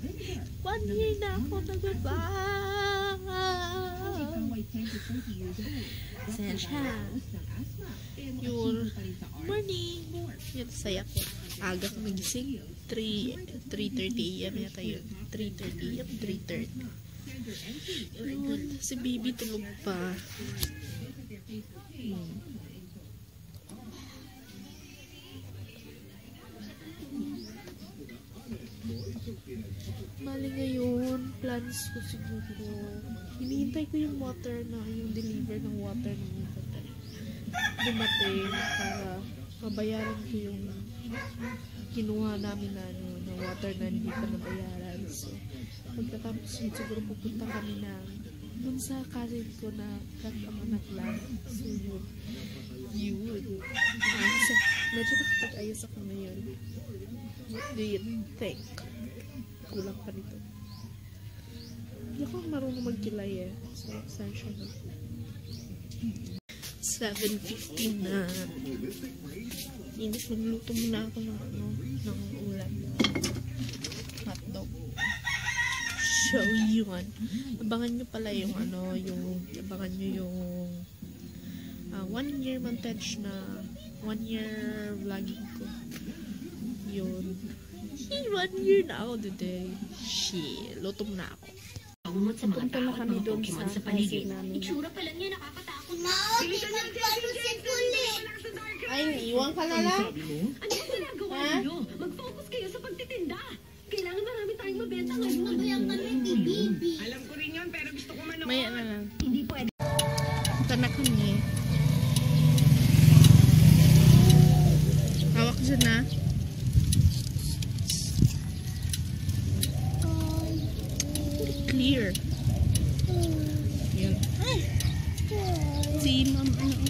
1 year na ako nagbabaha. Sensya. Yun. Morning. Yun, saya ko. Aga ko nagising. 3:30 AM yata yun. 3:30 AM, 3:30. Yun. Si baby tulog pa. Bali ngayon, plans ko siguro. Hinihintay ko yung water na, yung deliver ng water ng water. Dumating para mabayaran ko yung kinuha namin na, na water na hindi pa nabayaran. So, pagkatapos yun, siguro pupunta kami na dun sa cousin ko na anak lang. So, yun. So, medyo nakapag-ayos ako ngayon. What do you think? Kulang pa nito. Hindi ako marunong magkilay eh. So, saan siya na? 7:50 na. Inis, magluto muna ako ng ulam. Hotdog. So, yun. Abangan nyo pala yung abangan nyo yung 1 year montage na 1 year vlogging ko. Yun. 1 year na ako today. Shit. Lutom na ako. Punta na kami doon sa paligid namin. Itsura pa lang niya, nakakatakot. Ay, iwan ka na lang. Ano yung ginagawa niyo? Mag-focus kayo sa pagtitinda. Kailangan marami tayong mabenta ngayon. Nabayang kami, baby. Alam ko rin yun, pero gusto ko manood. Maya na lang. Hindi pwede. Punta na kami. Hawak dyan na. Clear. Yun. Si ma'am, yung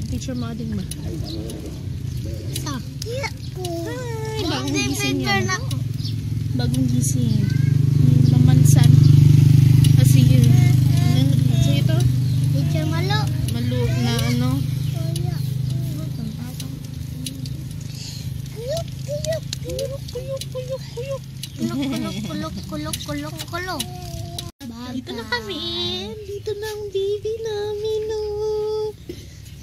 teacher modding ba? Sa? Hi! Bagong gising yan. Bagong gising. Mamansan. Kasi yun. So ito? Teacher Malo. Malo na ano? Kulok. Dito na kami. Dito na ang baby namin, oh.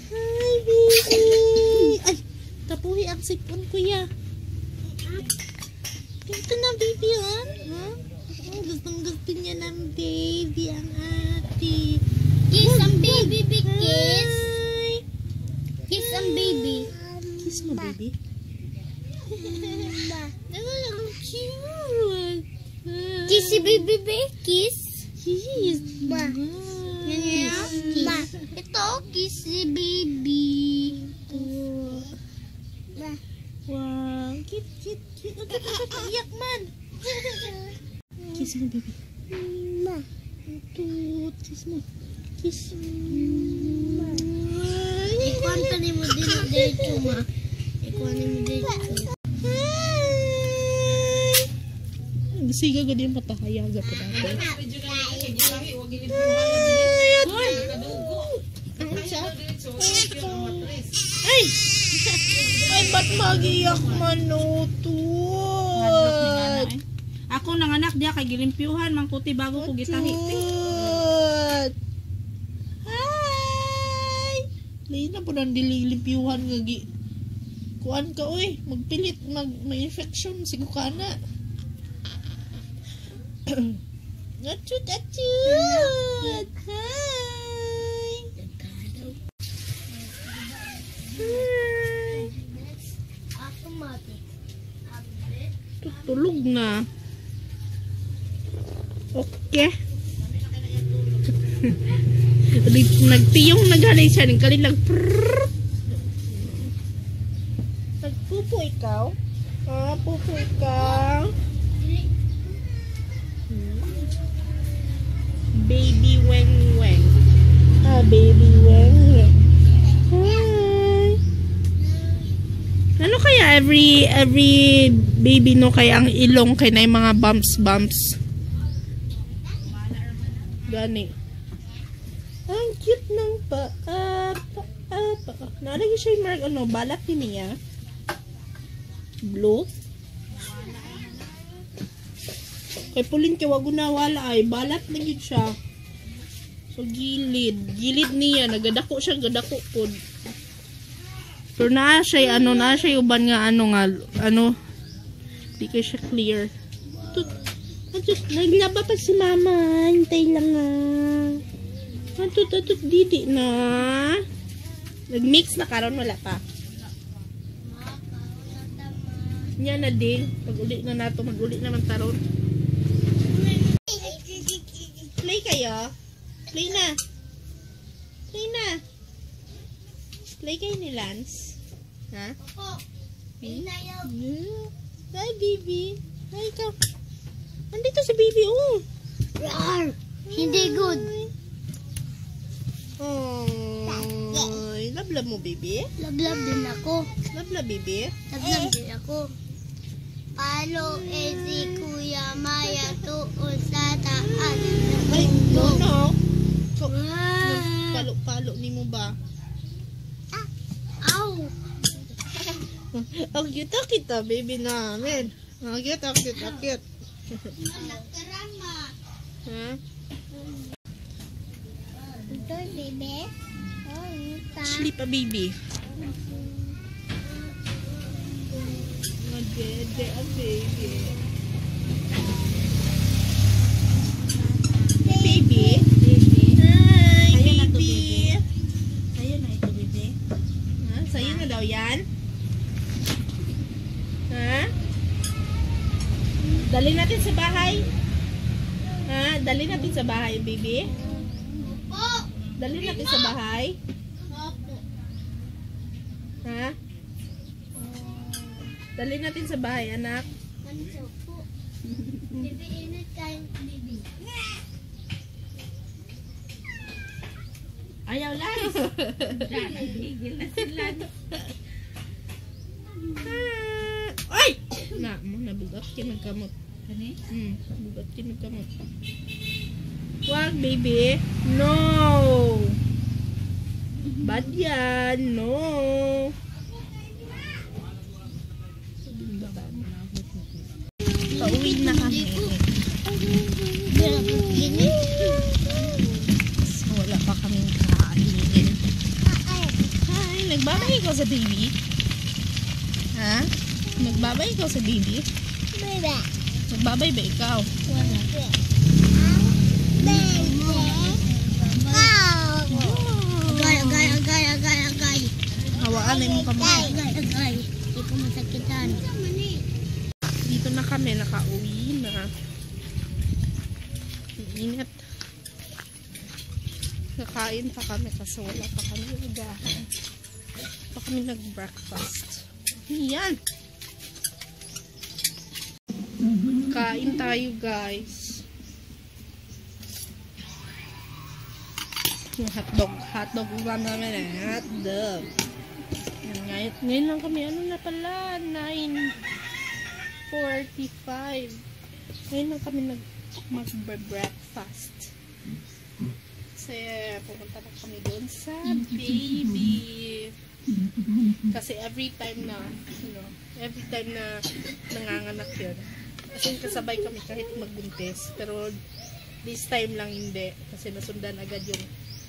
Hi, baby. Ay, tapuhi ang sipon, kuya. Dito na, baby, oh. Huh? Gustong-gusto niya ng baby ang ate. Kiss ang baby, big kiss. Hi. Kiss ang baby. Kiss mo, baby. Oh, cute. Kiss si baby, kiss. Kiss. Ba. Nice. Ba. Ito, kiss si baby. Ba. Wow. Cute. Iyak man. Kiss mo, baby. Ba. Cute. Kiss mo. Kiss. Ikuan ka ni mo din dito, ma. Ikuan ni mo dito. Siga gadi yung matahayaga po natin. Ay! Ay, ba't magiyak manutut? Ako nanganak dia kay gilimpyuhan mangkuti bago ko gitahi. Hi! Lain na po nang dililimpyuhan nga gi. Kuan ka oy, magpilit, may-infection sigo ka na. Achut! Hi! Tutulog na. Okay. Nagtiyong naghanay siya ng kalilang nagpupo ikaw? Ah, pupo ikaw? Baby Weng Weng. Ah, baby Weng Weng. Hi. Ano kaya every baby no kaya ang ilong kay na yung mga bumps. Gani. Ang cute ng paa. Nalagay siya yung balat niya. Blue. Kay pulin kay wag na wala ay balat na gyud siya. So gilid niya nagadako siya gadako pod. Pero na siya uban nga di kay siya clear. Naglaba pa si mama, hintay lang nga. Atut didi na. Nagmix na karon wala pa. Nya na din, pag-uli na nato, mag-uli naman taron. Play kayo? Play na. Play na. Play kayo ni Lance. Ha? Hi, baby. Hi, ikaw. Andito si baby, oh. Rar! Hindi good. Oh, love mo, baby? Lablab din ako. Love, baby? Lablab din ako. Palo si Kuya Maya tuon sa taas. Ay, no. So, palo ni mo ba? Ow! Ang cute kita, baby namin. Ang cute. Nagkarama. Ha? Ito, bebe. Oh, ito. Sleep a baby. Magdede a baby. Baby? Hi, baby. Ayun na ito, bebe. Ha? Sa'yo na daw yan? Ha? Dali natin sa bahay? Ha? Dali natin sa bahay, baby? Dali natin sa bahay? Ha? Dali natin sa bahay, anak. Bibi, init kayo, bibi. Ayaw lang. Higil na sila. Ay! Nabugat kinagkamot. Kani? Nabugat kinagkamot. Wag, baby. No! Bad yan. No! Pauwi na kami. So, wala pa kaming kainin. Hi, nagbabay ikaw sa baby? Ha? Nagbabay ikaw sa baby? Bebe. Nagbabay ba ikaw? Wala. Agay. Hawaan na yung kamay. Agay. Hindi ko masakitan. Dito na kami, nakauwi na. Ingat. Kakain pa kami kasi wala pa kami agahan. Pa kami nag-breakfast. Yan. Kain tayo, guys. Yung hotdog ulam namin eh. Hotdog. Ngayon lang kami, ano na pala, 9:45. Ngayon lang kami mag-breakfast. Kasi pupunta na kami doon sa baby. Kasi every time na nanganganak yun. Kasi kasabay kami kahit magbuntis. Pero this time lang hindi. Kasi nasundan agad yung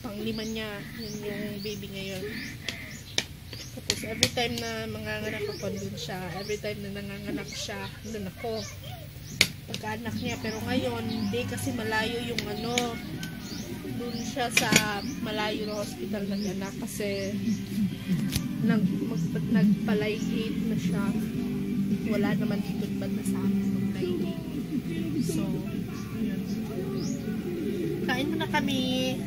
panglima niya. Yun yung baby ngayon. Tapos every time na manganganak ako, doon siya. Every time na nanganganak siya, doon ako. Pagkaanak niya. Pero ngayon, hindi kasi malayo yung doon siya sa malayo na hospital nag-anak. Kasi nagpalaygate na siya. Wala naman dito banda sa amin maglaygate. So, yun. Kain muna kami.